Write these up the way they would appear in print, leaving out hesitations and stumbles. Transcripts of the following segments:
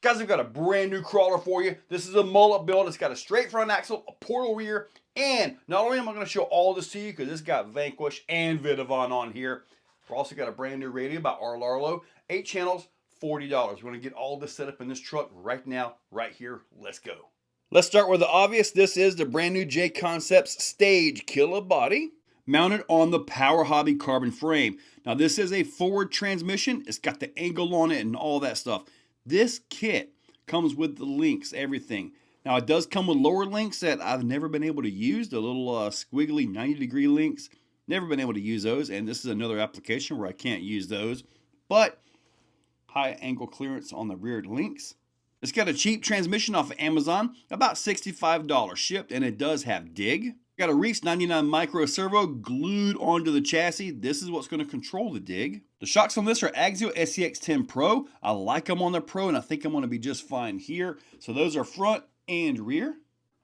Guys, I've got a brand new crawler for you. This is a Mullet build. It's got a straight front axle, a portal rear, and not only am I going to show all this to you because it's got Vanquish and Vitavon on here, we've also got a brand new radio by Arlarlo, 8 channels, $40. We're going to get all this set up in this truck right now, right here. Let's go. Let's start with the obvious. This is the brand new J Concepts Stage Killer Body, mounted on the Power Hobby carbon frame. Now this is a forward transmission. It's got the angle on it and all that stuff. This kit comes with the links, everything. Now it does come with lower links that I've never been able to use, the little squiggly 90-degree links. Never been able to use those, and this is another application where I can't use those. But high angle clearance on the rear links. It's got a cheap transmission off of Amazon, about $65 shipped, and it does have dig. Got a Reese 99 micro servo glued onto the chassis. This is what's going to control the dig. The shocks on this are Axial SCX10 Pro. I like them on the Pro, and I think I'm going to be just fine here. So those are front and rear.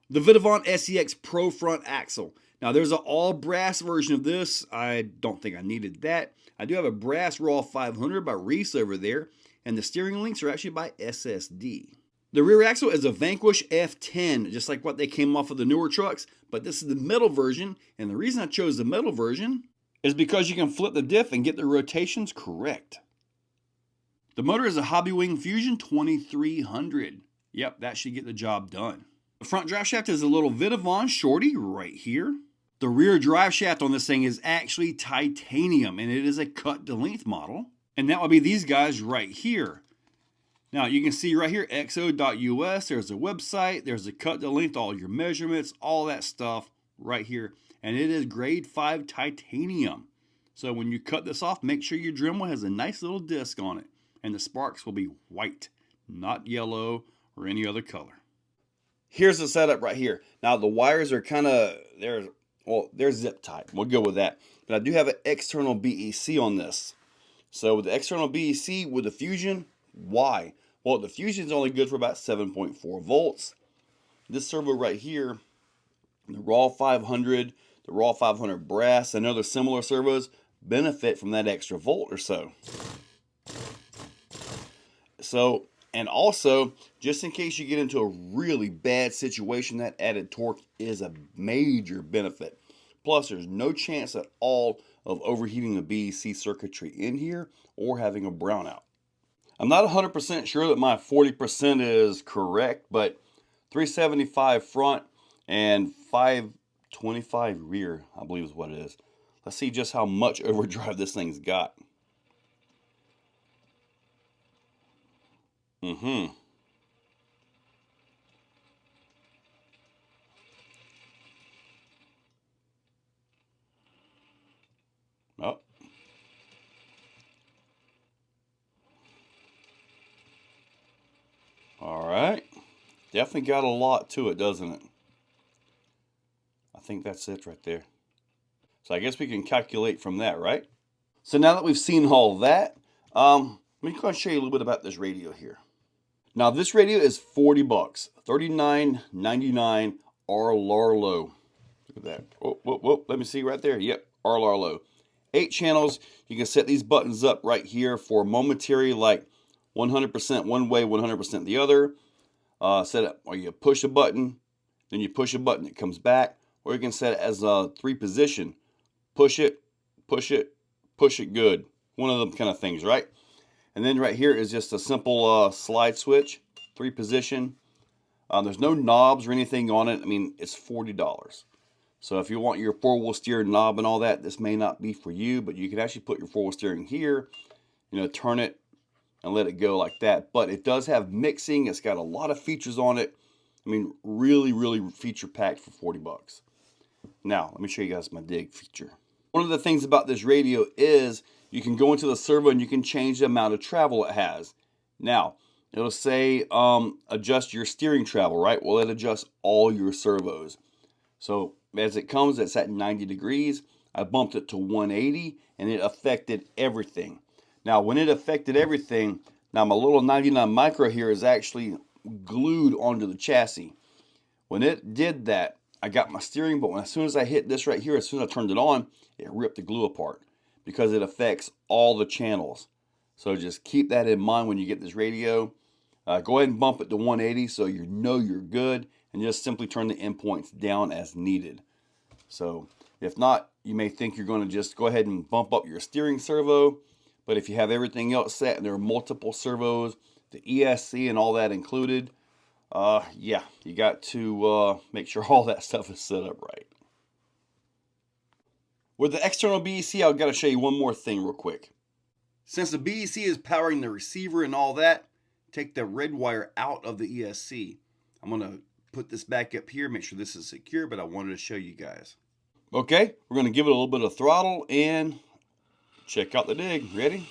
The Vitavon SCX Pro front axle. Now there's an all brass version of this. I don't think I needed that. I do have a brass Raw 500 by Reese over there, and the steering links are actually by SSD. The rear axle is a Vanquish F10, just like what they came off of the newer trucks, but this is the metal version, and the reason I chose the metal version is because you can flip the diff and get the rotations correct. The motor is a Hobbywing Fusion 2300. Yep, that should get the job done. The front drive shaft is a little Vitavon shorty right here. The rear drive shaft on this thing is actually titanium, and it is a cut to length model, and that would be these guys right here. Now you can see right here, xo.us, there's a website, there's a cut to length, all your measurements, all that stuff right here. And it is grade 5 titanium. So when you cut this off, make sure your Dremel has a nice little disc on it. And the sparks will be white, not yellow or any other color. Here's the setup right here. Now the wires are kind of, they're zip tied. We'll go with that. But I do have an external BEC on this. So with the external BEC, with the Fusion, why? Well, the Fusion is only good for about 7.4 volts. This servo right here, the Raw 500, the Raw 500 brass, and other similar servos benefit from that extra volt or so. And also, just in case you get into a really bad situation, that added torque is a major benefit. Plus, there's no chance at all of overheating the BEC circuitry in here or having a brownout. I'm not 100% sure that my 40% is correct, but 375 front and 525 rear, I believe is what it is. Let's see just how much overdrive this thing's got. Oh. All right. Definitely got a lot to it, doesn't it? I think that's it right there. So I guess we can calculate from that, right? So now that we've seen all that, let me go and show you a little bit about this radio here. Now this radio is 40 bucks, $39.99 Arlarlo. Look at that. Whoa, let me see right there. Yep, Arlarlo. 8 channels. You can set these buttons up right here for momentary, like 100% one way, 100% the other. Set it, or you push a button, then you push a button, it comes back. Or you can set it as a 3 position. Push it, push it, push it good. One of them kind of things, right? And then right here is just a simple slide switch, 3 position. There's no knobs or anything on it. I mean, it's $40. So if you want your 4-wheel steering knob and all that, this may not be for you, but you can actually put your 4-wheel steering here, turn it and let it go like that. But it does have mixing. It's got a lot of features on it. I mean, really, really feature packed for 40 bucks. Now, let me show you guys my dig feature. One of the things about this radio is you can go into the servo and you can change the amount of travel it has. Now, it'll say adjust your steering travel, right? Well, it adjusts all your servos. So as it comes, it's at 90 degrees. I bumped it to 180 and it affected everything. Now, when it affected everything, now my little 99 micro here is actually glued onto the chassis. When it did that, I got my steering, but as soon as I hit this right here, as soon as I turned it on, it ripped the glue apart because it affects all the channels. So just keep that in mind when you get this radio. Go ahead and bump it to 180 so you know you're good, and just simply turn the endpoints down as needed. So if not, you may think you're going to just go ahead and bump up your steering servo, but if you have everything else set and there are multiple servos, the ESC and all that included, yeah, you got to make sure all that stuff is set up right. With the external BEC, I've got to show you one more thing real quick. Since the BEC is powering the receiver and all that, take the red wire out of the ESC. I'm going to put this back up here, make sure this is secure, but I wanted to show you guys. Okay, we're going to give it a little bit of throttle and check out the dig. Ready?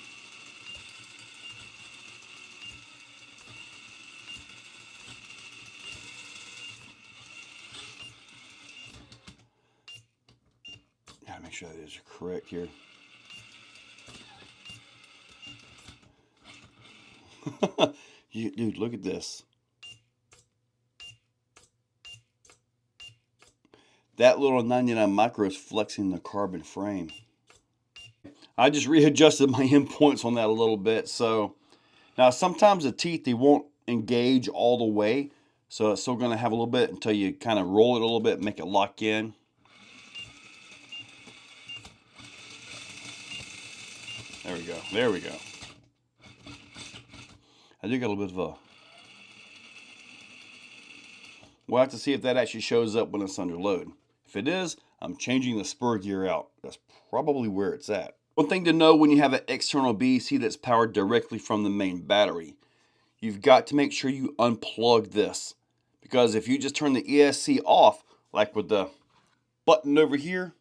Gotta make sure that is correct here. Dude, look at this. That little 99 micro is flexing the carbon frame. I just readjusted my endpoints on that a little bit. So now sometimes the teeth, they won't engage all the way. So it's still going to have a little bit until you kind of roll it a little bit and make it lock in. There we go. There we go. I do got a little bit of a... We'll have to see if that actually shows up when it's under load. If it is, I'm changing the spur gear out. That's probably where it's at. One thing to know when you have an external BEC that's powered directly from the main battery, you've got to make sure you unplug this. Because if you just turn the ESC off, like with the button over here,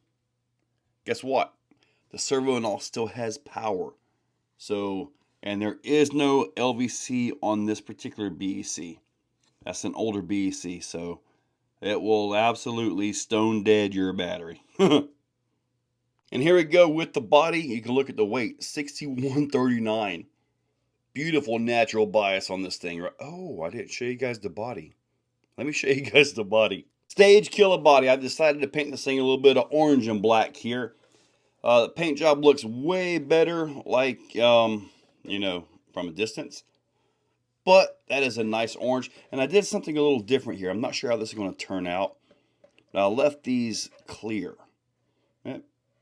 guess what? The servo and all still has power. So, and there is no LVC on this particular BEC. That's an older BEC, so it will absolutely stone dead your battery. And here we go with the body. You can look at the weight, 6139. Beautiful natural bias on this thing. Oh, I didn't show you guys the body. Let me show you guys the body. Stage killer body. I decided to paint this thing a little bit of orange and black here. The paint job looks way better, like, you know, from a distance. But that is a nice orange. And I did something a little different here. I'm not sure how this is going to turn out. But I left these clear.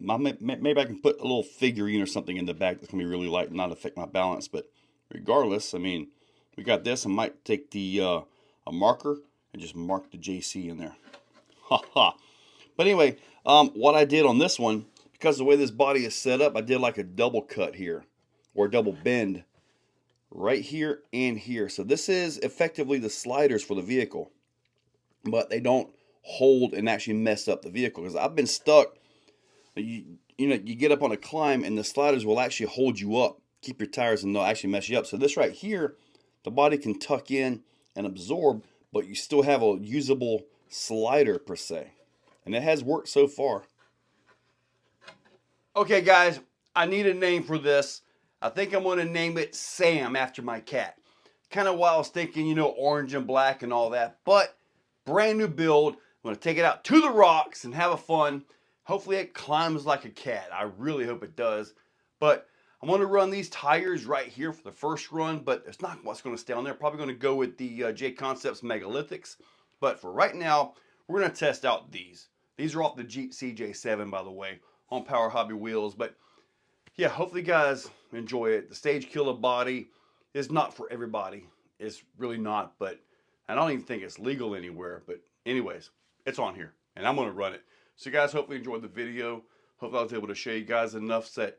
Maybe I can put a little figurine or something in the back that's going to be really light and not affect my balance. But regardless, I mean, we got this. I might take the a marker and just mark the JC in there. Haha. But anyway, what I did on this one, because the way this body is set up, I did like a double cut here, or a double bend right here and here. So this is effectively the sliders for the vehicle, but they don't hold and actually mess up the vehicle. Because I've been stuck, you know, you get up on a climb and the sliders will actually hold you up, keep your tires, and they'll actually mess you up. So this right here, the body can tuck in and absorb, but you still have a usable slider per se. And it has worked so far. Okay guys, I need a name for this. I think I'm going to name it Sam after my cat. Kind of while I was thinking, you know, orange and black and all that. But brand new build. I'm going to take it out to the rocks and have a fun. Hopefully it climbs like a cat. I really hope it does. But I'm going to run these tires right here for the first run. But it's not what's going to stay on there. Probably going to go with the J Concepts Megalithics. But for right now, we're going to test out these. These are off the Jeep CJ7, by the way, on Power Hobby wheels. But yeah, hopefully you guys enjoy it. The stage killer body is not for everybody. It's really not, but I don't even think it's legal anywhere. But anyways, it's on here and I'm going to run it. So you guys hopefully enjoyed the video. Hopefully I was able to show you guys enough so that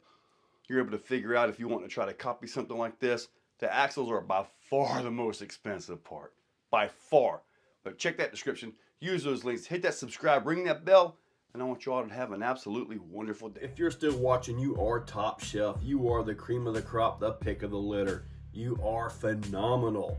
you're able to figure out if you want to try to copy something like this. The axles are by far the most expensive part. By far. But check that description. Use those links. Hit that subscribe. Ring that bell. And I want you all to have an absolutely wonderful day. If you're still watching, you are top shelf. You are the cream of the crop, the pick of the litter. You are phenomenal.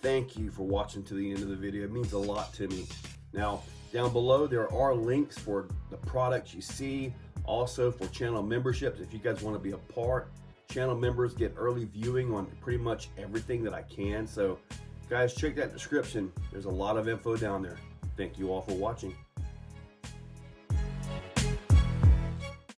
Thank you for watching to the end of the video. It means a lot to me. Now, down below, there are links for the products you see. Also for channel memberships, if you guys want to be a part. Channel members get early viewing on pretty much everything that I can. So, guys, check that description. There's a lot of info down there. Thank you all for watching.